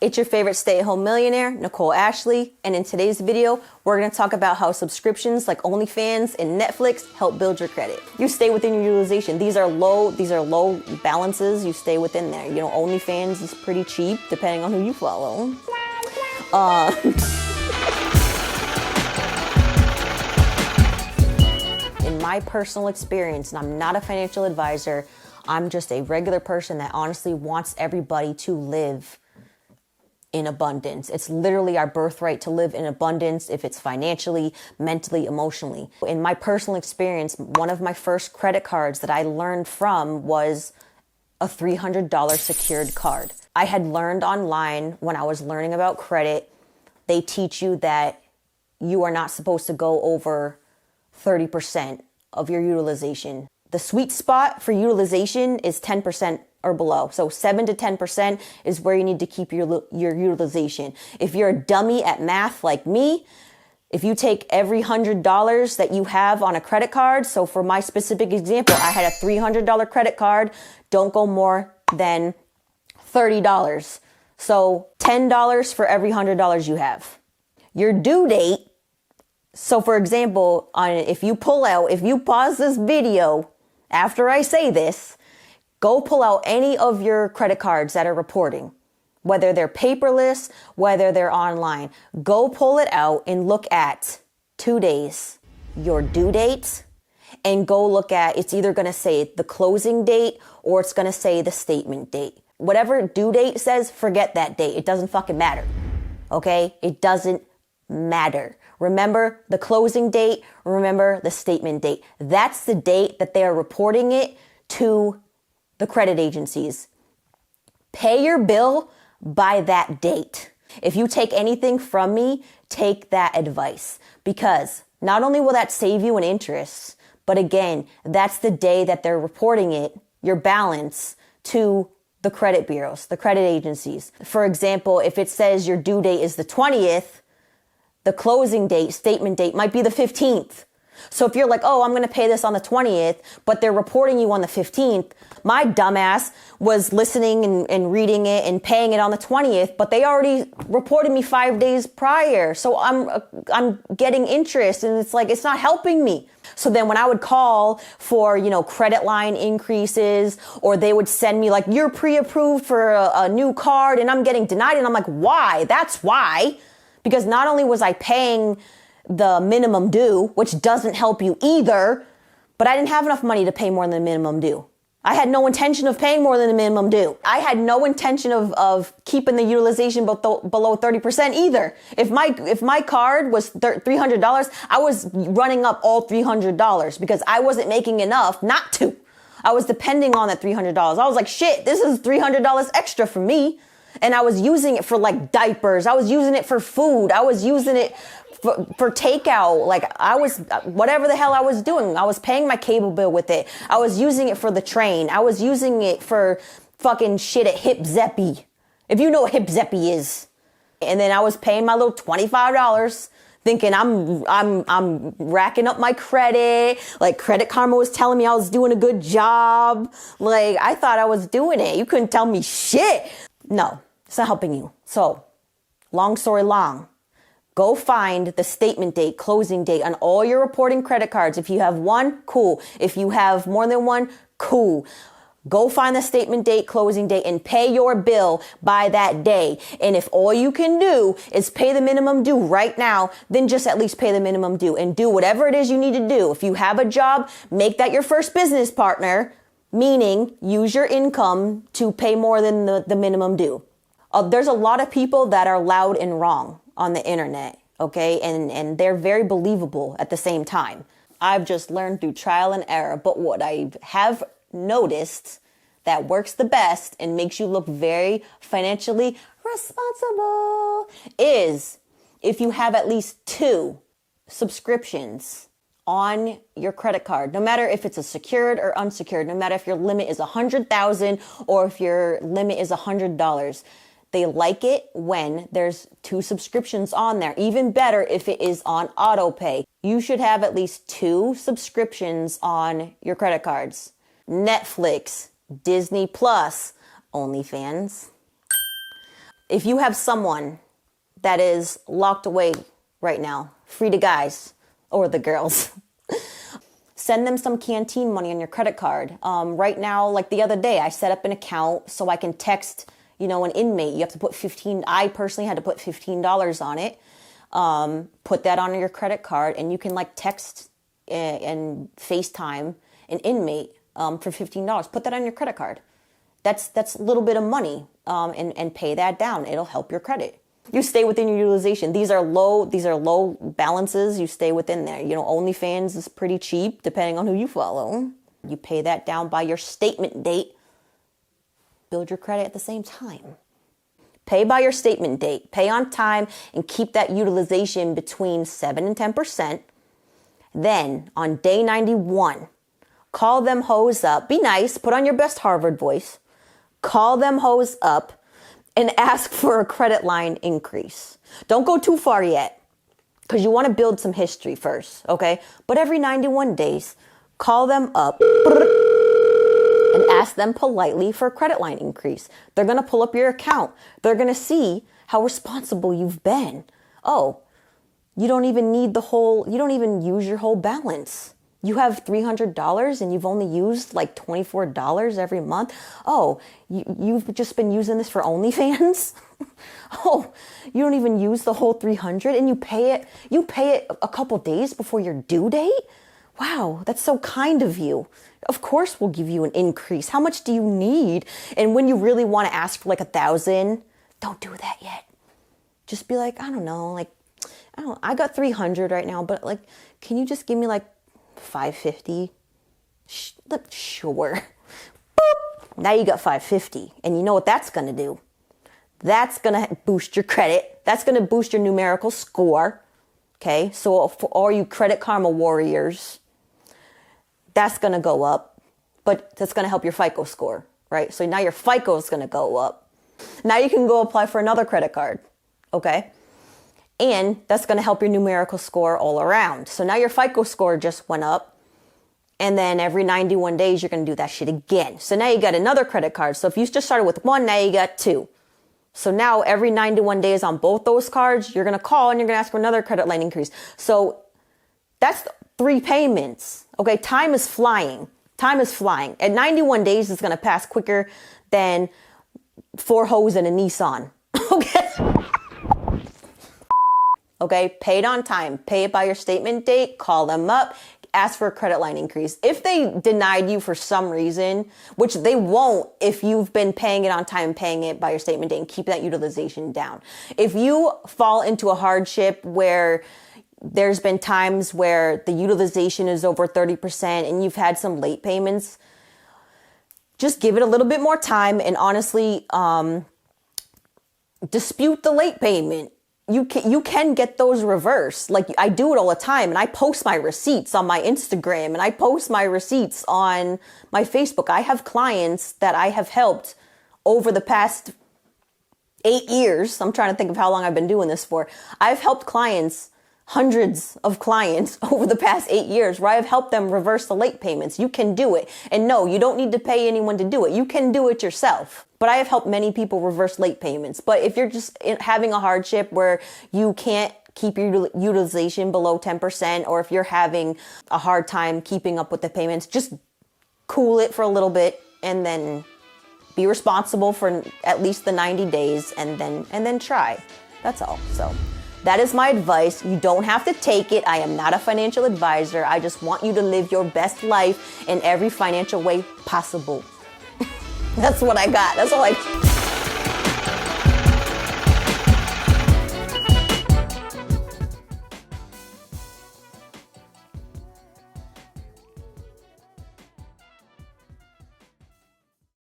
It's your favorite stay-at-home millionaire, Nicole Ashley, and in today's video, we're going to talk about how subscriptions like Onlyfans and Netflix help build your credit. You stay within your utilization. These are low balances. You stay within there. You know, Onlyfans is pretty cheap depending on who you follow. In my personal experience, and I'm not a financial advisor, I'm just a regular person that honestly wants everybody to live in abundance. It's literally our birthright to live in abundance, if it's financially, mentally, emotionally. In my personal experience, one of my first credit cards that I learned from was a $300 secured card. I had learned online when I was learning about credit, they teach you that you are not supposed to go over 30% of your utilization. The sweet spot for utilization is 10% or below. So 7 to 10% is where you need to keep your utilization. If you're a dummy at math like me, if you take every $100 that you have on a credit card, so for my specific example, I had a $300 credit card, don't go more than $30. So $10 for every $100 you have. Your due date, so for example, if you pause this video after I say this, go pull out any of your credit cards that are reporting, whether they're paperless, whether they're online. Go pull it out and look at 2 days, your due date, and go look at, it's either going to say the closing date or it's going to say the statement date. Whatever due date says, forget that date. It doesn't fucking matter. Okay? It doesn't matter. Remember the closing date, remember the statement date. That's the date that they are reporting it to the credit agencies. Pay your bill by that date. If you take anything from me, take that advice, because not only will that save you in interest, but again, that's the day that they're reporting it, your balance, to the credit bureaus, the credit agencies. For example, if it says your due date is the 20th, the closing date, statement date might be the 15th. So if you're like, oh, I'm going to pay this on the 20th, but they're reporting you on the 15th, my dumbass was listening and reading it and paying it on the 20th, but they already reported me 5 days prior. So I'm getting interest, and it's like, it's not helping me. So then when I would call for, credit line increases, or they would send me like, you're pre-approved for a new card, and I'm getting denied. And I'm like, why? That's why. Because not only was I paying the minimum due, which doesn't help you either, but I didn't have enough money to pay more than the minimum due. I had no intention of paying more than the minimum due. I had no intention of keeping the utilization below 30% either. If my card was $300, I was running up all $300 because I wasn't making enough not to. I was depending on that $300. I was like, shit, this is $300 extra for me. And I was using it for like diapers. I was using it for food. I was using it for takeout. Like whatever the hell I was doing, I was paying my cable bill with it. I was using it for the train. I was using it for fucking shit at Hip Zeppy. If you know what Hip Zeppy is. And then I was paying my little $25 thinking I'm racking up my credit. Like Credit Karma was telling me I was doing a good job. Like I thought I was doing it. You couldn't tell me shit. No, it's not helping you. So long story long. Go find the statement date, closing date on all your reporting credit cards. If you have one, cool. If you have more than one, cool. Go find the statement date, closing date, and pay your bill by that day. And if all you can do is pay the minimum due right now, then just at least pay the minimum due and do whatever it is you need to do. If you have a job, make that your first business partner, meaning use your income to pay more than the minimum due. There's a lot of people that are loud and wrong on the internet, okay? And they're very believable at the same time. I've just learned through trial and error, but what I have noticed that works the best and makes you look very financially responsible is if you have at least 2 subscriptions on your credit card, no matter if it's a secured or unsecured, no matter if your limit is $100,000 or if your limit is $100. They like it when there's 2 subscriptions on there. Even better if it is on auto pay. You should have at least 2 subscriptions on your credit cards. Netflix, Disney Plus, Onlyfans. If you have someone that is locked away right now, free to guys or the girls, send them some canteen money on your credit card. Right now, like the other day, I set up an account so I can text, an inmate. You have to put I personally had to put $15 on it. Put that on your credit card, and you can text and FaceTime an inmate for $15. Put that on your credit card. That's a little bit of money, and pay that down. It'll help your credit. You stay within your utilization. These are low balances. You stay within there. Onlyfans is pretty cheap depending on who you follow. You pay that down by your statement date. Build your credit at the same time. Pay by your statement date. Pay on time and keep that utilization between 7 and 10%. Then on day 91, call them hoes up. Be nice. Put on your best Harvard voice. Call them hoes up and ask for a credit line increase. Don't go too far yet because you want to build some history first, okay? But every 91 days, call them up and ask them politely for a credit line increase. They're going to pull up your account. They're going to see how responsible you've been. Oh, you don't even use your whole balance. You have $300 and you've only used $24 every month. Oh, you've just been using this for OnlyFans? Oh, you don't even use the whole $300 and you pay it a couple days before your due date? Wow, that's so kind of you. Of course we'll give you an increase. How much do you need? And when you really want to ask for $1,000, don't do that yet. Just be like, I got 300 right now, but can you just give me 550? Sure. Boop. Now you got 550. And you know what that's going to do? That's going to boost your credit. That's going to boost your numerical score. Okay. So for all you Credit Karma warriors, that's going to go up, but that's going to help your FICO score, right? So now your FICO is going to go up. Now you can go apply for another credit card. Okay. And that's going to help your numerical score all around. So now your FICO score just went up. And then every 91 days, you're going to do that shit again. So now you got another credit card. So if you just started with one, now you got two. So now every 91 days on both those cards, you're going to call and you're going to ask for another credit line increase. So that's 3 payments. Okay. Time is flying. Time is flying. At 91 days, it's going to pass quicker than 4 hoes and a Nissan. Okay. Okay, pay it on time. Pay it by your statement date. Call them up. Ask for a credit line increase. If they denied you for some reason, which they won't if you've been paying it on time, paying it by your statement date and keep that utilization down. If you fall into a hardship where there's been times where the utilization is over 30% and you've had some late payments, just give it a little bit more time and honestly dispute the late payment. You can get those reversed. I do it all the time and I post my receipts on my Instagram and I post my receipts on my Facebook. I have clients that I have helped over the past 8 years. I'm trying to think of how long I've been doing this for. I've helped hundreds of clients over the past 8 years where I've helped them reverse the late payments. You can do it. And no, you don't need to pay anyone to do it. You can do it yourself. But I have helped many people reverse late payments. But if you're just having a hardship where you can't keep your utilization below 10%, or if you're having a hard time keeping up with the payments, just cool it for a little bit and then be responsible for at least the 90 days and then try. That's all. So that is my advice. You don't have to take it. I am not a financial advisor. I just want you to live your best life in every financial way possible. That's what I got. That's all I